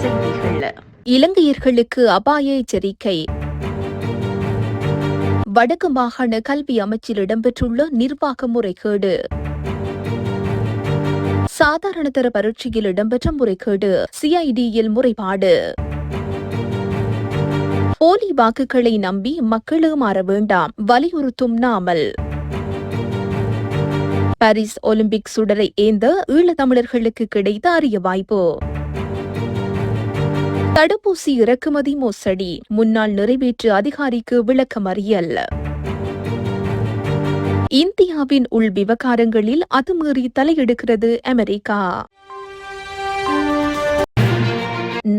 செய்திகள். இலங்கையர்களுக்கு அபாய எச்சரிக்கை. வடக்கு மாகாண கல்வி அமைச்சில் இடம்பெற்றுள்ள நிர்வாக முறைகேடு. சாதாரணதர பரீட்சையில் இடம்பெற்ற முறைகேடு, சிஐடியில் முறைப்பாடு. போலி வாக்குகளை நம்பி மக்கள் ஏமாற வேண்டாம், வலியுறுத்தும் நாமல். பாரிஸ் ஒலிம்பிக் சுடரை ஏந்த ஈழத்தமிழர்களுக்கு கிடைத்த அரிய வாய்ப்பு. தடுப்பூசி இறக்குமதி மோசடி, முன்னாள் நிறைவேற்று அதிகாரிக்கு விளக்கமறியல். இந்தியாவின் உள் விவகாரங்களில் அத்துமீறி தலையெடுக்கிறது அமெரிக்கா.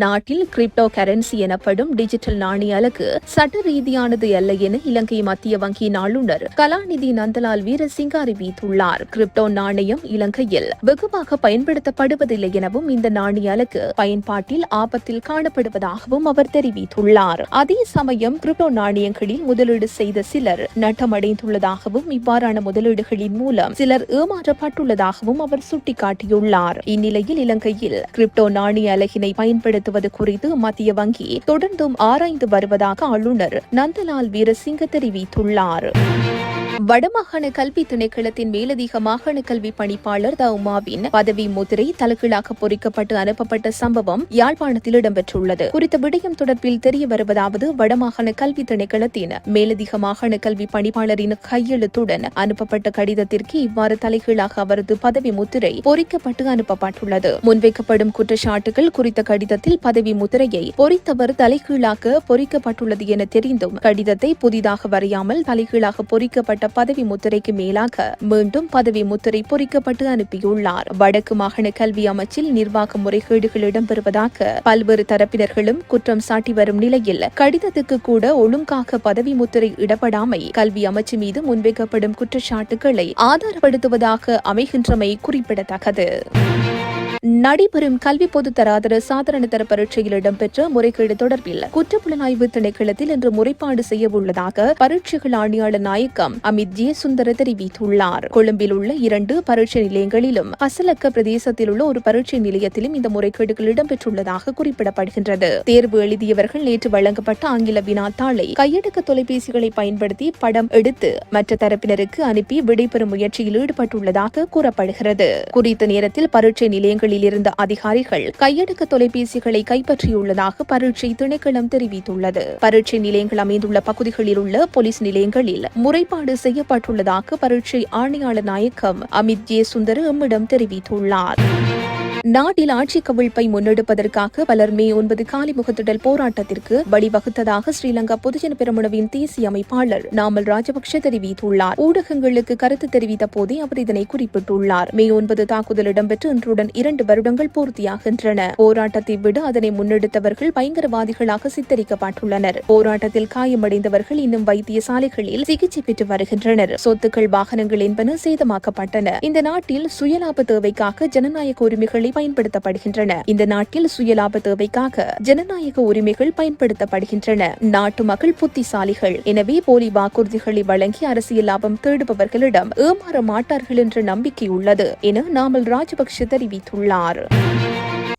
நாட்டில் கிரிப்டோ கரன்சி எனப்படும் டிஜிட்டல் நாணய அலகு சட்ட ரீதியானது அல்ல என இலங்கை மத்திய வங்கியின் ஆளுநர் கலாநிதி நந்தலால் வீரசிங்க அறிவித்துள்ளார். கிரிப்டோ நாணயம் இலங்கையில் வெகுவாக பயன்படுத்தப்படுவதில்லை எனவும் இந்த நாணய அலகு பயன்பாட்டில் ஆபத்தில் காணப்படுவதாகவும் அவர் தெரிவித்துள்ளார். அதே சமயம் கிரிப்டோ நாணயங்களில் முதலீடு செய்த சிலர் நட்டமடைந்துள்ளதாகவும் இவ்வாறான முதலீடுகளின் மூலம் சிலர் ஏமாற்றப்பட்டுள்ளதாகவும் அவர் சுட்டிக்காட்டியுள்ளார். இந்நிலையில் இலங்கையில் கிரிப்டோ நாணய அலகினை பயன்படுத்துவது குறித்து மத்திய வங்கி தொடர்ந்தும் ஆராய்ந்து வருவதாக ஆளுநர் நந்தலால் வீரசிங்க தெரிவித்துள்ளார். வடமாகாண கல்வி திணைக்களத்தின் மேலதிக மாகாண கல்வி பணிப்பாளர் தவுமாவின் பதவி முத்திரை தலைகீழாக பொறிக்கப்பட்டு அனுப்பப்பட்ட சம்பவம் யாழ்ப்பாணத்தில் இடம்பெற்றுள்ளது. குறித்த விடயம் தொடர்பில் தெரிய வருவதாவது, வடமாகாண கல்வி திணைக்களத்தின் மேலதிக மாகாண கல்வி பணிப்பாளரின் கையெழுத்துடன் அனுப்பப்பட்ட கடிதத்திற்கு இவ்வாறு தலைகீழாக அவரது பதவி முத்திரை பொறிக்கப்பட்டு அனுப்பப்பட்டுள்ளது. முன்வைக்கப்படும் குற்றச்சாட்டுகள் குறித்த கடிதத்தில் பதவி முத்திரையை பொறித்தவர் தலைகீழாக பொறிக்கப்பட்டுள்ளது என தெரிந்தும் கடிதத்தை புதிதாக வரையாமல் தலைகீழாக பொறிக்கப்பட்ட பதவி முத்திரைக்கு மேலாக மீண்டும் பதவி முத்திரை பொறிக்கப்பட்டு அனுப்பியுள்ளார். வடக்கு மாகாண கல்வி அமைச்சில் நிர்வாக முறைகேடுகள் இடம்பெறுவதாக பல்வேறு தரப்பினர்களும் குற்றம் சாட்டி வரும் நிலையில் கடிதத்துக்கு கூட ஒழுங்காக பதவி முத்திரை இடப்படாமை கல்வி அமைச்சு மீது முன்வைக்கப்படும் குற்றச்சாட்டுகளை ஆதாரப்படுத்துவதாக அமைகின்றமை குறிப்பிடத்தக்கது. நடைபெறும் கல்வி பொது தராதர சாதாரண தர பரீட்சையில் இடம்பெற்ற முறைகேடு தொடர்பில் குற்றப்புலனாய்வு திணைக்களத்தில் இன்று முறைப்பாடு செய்யவுள்ளதாக பரீட்சைகள் ஆணையாளர் நாயகம் அமித் ஜே சுந்தர தெரிவித்துள்ளார். கொழும்பில் உள்ள 2 பரீட்சை நிலையங்களிலும் ஹசலக்க பிரதேசத்தில் உள்ள ஒரு பரீட்சை நிலையத்திலும் இந்த முறைகேடுகள் இடம்பெற்றுள்ளதாக குறிப்பிடப்படுகின்றது. தேர்வு எழுதியவர்கள் நேற்று வழங்கப்பட்ட ஆங்கில வினாத்தாளை கையடக்க தொலைபேசிகளை பயன்படுத்தி படம் எடுத்து மற்ற தரப்பினருக்கு அனுப்பி விடைபெறும் முயற்சியில் ஈடுபட்டுள்ளதாக கூறப்படுகிறது. குறித்த நேரத்தில் பரீட்சை நிலையங்கள் இருந்த அதிகாரிகள் கையடக்க தொலைபேசிகளை கைப்பற்றியுள்ளதாக பரீட்சை திணைக்களம் தெரிவித்துள்ளது. பரீட்சை நிலையங்கள் அமைந்துள்ள பகுதிகளில் உள்ள போலீஸ் நிலையங்களில் முறைப்பாடு செய்யப்பட்டுள்ளதாக பரீட்சை ஆணையாளர் நாயகம் அமித் ஜே சுந்தர் எம்மிடம் தெரிவித்துள்ளார். நாட்டில் ஆட்சி கவிழ்ப்பை முன்னெடுப்பதற்காக பலர் மே 9 காலிமுகத்திடல் போராட்டத்திற்கு வழிவகுத்ததாக ஸ்ரீலங்கா பொதுஜன பெரமுனவின் தேசிய அமைப்பாளர் நாமல் ராஜபக்ஷ தெரிவித்துள்ளார். ஊடகங்களுக்கு கருத்து தெரிவித்த போதே அவர் இதனை குறிப்பிட்டுள்ளார். மே 9 தாக்குதல் இடம்பெற்று இன்றுடன் 2 வருடங்கள் பூர்த்தியாகின்றன. போராட்டத்தை விட அதனை முன்னெடுத்தவர்கள் பயங்கரவாதிகளாக சித்தரிக்கப்பட்டுள்ளனர். போராட்டத்தில் காயமடைந்தவர்கள் இன்னும் வைத்தியசாலைகளில் சிகிச்சை பெற்று வருகின்றனர். சொத்துக்கள், வாகனங்கள் என்பன சேதமாக்கப்பட்டன. இந்த நாட்டில் சுயலாப தேவைக்காக ஜனநாயக உரிமைகளை பயன்படுத்தப்படுகின்றன. இந்த நாட்டில் சுயலாப தேவைக்காக ஜனநாயக உரிமைகள் பயன்படுத்தப்படுகின்றன. நாட்டு மக்கள் புத்திசாலிகள். எனவே போலி வாக்குறுதிகளை வழங்கி அரசியல் லாபம் தேடுபவர்களிடம் ஏமாற மாட்டார்கள் என்ற நம்பிக்கை உள்ளது என நாமல் ராஜபக்ஷ தெரிவித்துள்ளார்.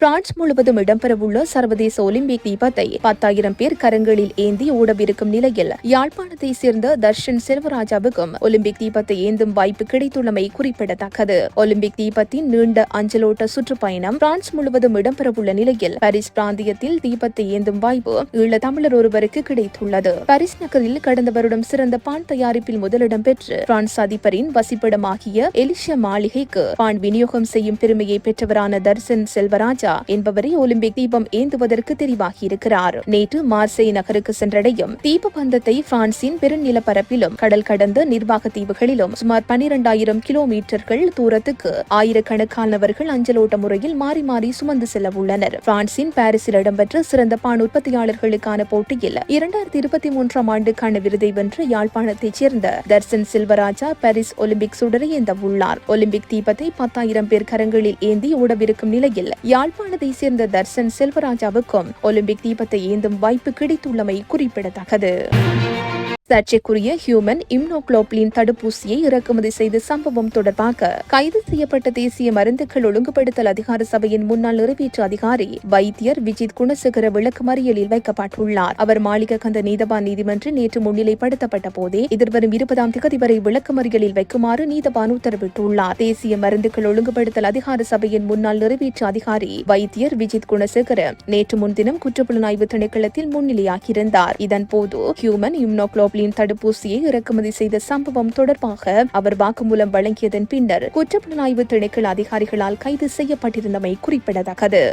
பிரான்ஸ் முழுவதும் இடம்பெறவுள்ள சர்வதேச ஒலிம்பிக் தீபத்தை 10,000 பேர் கரங்களில் ஏந்தி ஓடவிருக்கும் நிலையில் யாழ்ப்பாணத்தை சேர்ந்த தர்ஷன் செல்வராஜாவுக்கும் ஒலிம்பிக் தீபத்தை ஏந்தும் வாய்ப்பு கிடைத்துள்ளமை குறிப்பிடத்தக்கது. ஒலிம்பிக் தீபத்தின் நீண்ட அஞ்சலோட்ட சுற்றுப்பயணம் பிரான்ஸ் முழுவதும் இடம்பெறவுள்ள நிலையில் பாரிஸ் பிராந்தியத்தில் தீபத்தை ஏந்தும் வாய்ப்பு ஈழ தமிழர் ஒருவருக்கு கிடைத்துள்ளது. பாரிஸ் நகரில் கடந்த வருடம் சிறந்த பான் தயாரிப்பில் முதலிடம் பெற்று பிரான்ஸ் அதிபரின் வசிப்பிடமாகிய எலிஷா மாளிகைக்கு பான் விநியோகம் செய்யும் பெருமையை பெற்றவரான தர்ஷன் செல்வராஜா என்பவரை ஒலிம்பிக் தீபம் ஏந்துவதற்கு தெரிவாகியிருக்கிறார். நேற்று மார்சேய் நகருக்கு சென்றடையும் தீப பந்தத்தை பிரான்சின் பெருநிலப்பரப்பிலும் கடல் கடந்த நிர்வாக தீவுகளிலும் சுமார் 12,000 கிலோமீட்டர்கள் தூரத்துக்கு ஆயிரக்கணக்கானவர்கள் அஞ்சலோட்ட முறையில் மாறி மாறி சுமந்து செல்ல உள்ளனர். பிரான்சின் பாரிஸில் இடம்பெற்ற சிறந்த பான் உற்பத்தியாளர்களுக்கான போட்டியில் 2023 ஆண்டுக்கான விருதை வென்ற யாழ்ப்பாணத்தைச் சேர்ந்த தர்ஷன் செல்வராஜா பாரிஸ் ஒலிம்பிக் சுடரை ஏந்த உள்ளார். ஒலிம்பிக் தீபத்தை 10,000 பேர் கரங்களில் ஏந்தி ஓடவிருக்கும் நிலையில் யாழ்ப்பாணத்தை சேர்ந்த தர்ஷன் செல்வராஜாவுக்கும் ஒலிம்பிக் தீபத்தை ஏந்தும் வாய்ப்பு கிடைத்துள்ளமை குறிப்பிடத்தக்கது. சர்ச்சைக்குரிய ஹியூமன் இம்னோகுளோபிலின் தடுப்பூசியை இறக்குமதி செய்த சம்பவம் தொடர்பாக கைது செய்யப்பட்ட தேசிய மருந்துகள் ஒழுங்குபடுத்தல் அதிகார சபையின் முன்னாள் நிறைவேற்று அதிகாரி வைத்தியர் விஜித் குணசேகர விளக்கமறியலில் வைக்கப்பட்டுள்ளார். அவர் மாளிககந்த நீதவான் நீதிமன்றில் நேற்று முன்னிலைப்படுத்தப்பட்ட போதே எதிர்வரும் 20ஆம் தேதி வரை விளக்கமறியலில் வைக்குமாறு நீதவான் உத்தரவிட்டுள்ளார். தேசிய மருந்துகள் ஒழுங்குபடுத்தல் அதிகார சபையின் முன்னாள் நிறைவேற்று அதிகாரி வைத்தியர் விஜித் குணசேகர நேற்று முன்தினம் குற்றப்புலனாய்வு திணைக்களத்தில் முன்னிலையாகியிருந்தார். இதன்போது ஹியூமன் இம்னோகுளோபிலின் தடுப்பூசியை இறக்குமதி செய்த சம்பவம் தொடர்பாக அவர் வாக்குமூலம் வழங்கியதன் பின்னர் குற்றப்புலனாய்வு திணைக்கள அதிகாரிகளால் கைது செய்யப்பட்டிருந்தமை குறிப்பிடத்தக்கது.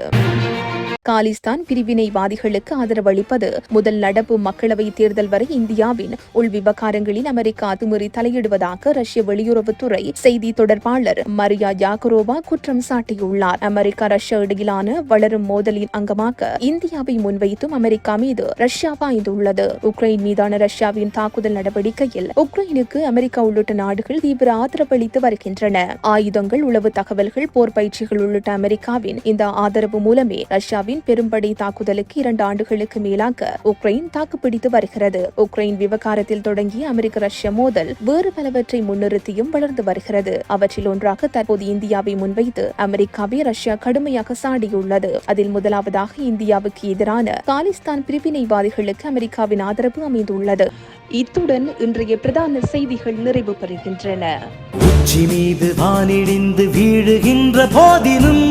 காலிஸ்தான் பிரிவினைவாதிகளுக்கு ஆதரவளிப்பது முதல் நடப்பு மக்களவைத் தேர்தல் வரை இந்தியாவின் உள் விவகாரங்களில் அமெரிக்கா அத்துமீறி தலையிடுவதாக ரஷ்ய வெளியுறவுத்துறை செய்தி தொடர்பாளர் மரியா யாகரோவா குற்றம் சாட்டியுள்ளார். அமெரிக்கா ரஷ்யா இடையிலான வளரும் மோதலின் அங்கமாக இந்தியாவை முன்வைத்தும் அமெரிக்கா மீது ரஷ்யா பாய்ந்துள்ளது. உக்ரைன் மீதான ரஷ்யாவின் தாக்குதல் நடவடிக்கையில் உக்ரைனுக்கு அமெரிக்கா உள்ளிட்ட நாடுகள் தீவிர ஆதரவளித்து வருகின்றன. ஆயுதங்கள், உளவு தகவல்கள், போர் பயிற்சிகள் உள்ளிட்ட அமெரிக்காவின் இந்த ஆதரவு மூலமே ரஷ்யாவின் பெரும்படை தாக்குதலுக்கு 2 ஆண்டுகளுக்கு மேலாக உக்ரைன் தாக்குப்பிடித்து வருகிறது. உக்ரைன் விவகாரத்தில் தொடங்கிய அமெரிக்க ரஷ்ய மோதல் வேறு பலவற்றை முன்னிறுத்தியும் வளர்ந்து வருகிறது. அவற்றில் ஒன்றாக தற்போது இந்தியாவை முன்வைத்து அமெரிக்காவை ரஷ்யா கடுமையாக சாடியுள்ளது. அதில் முதலாவதாக இந்தியாவுக்கு எதிரான காலிஸ்தான் பிரிவினைவாதிகளுக்கு அமெரிக்காவின் ஆதரவு அமைந்துள்ளது. இத்துடன் இன்றைய பிரதான செய்திகள் நிறைவு பெறுகின்றன. உச்சி மீது வானிடிந்து வீழுகின்ற போதிலும்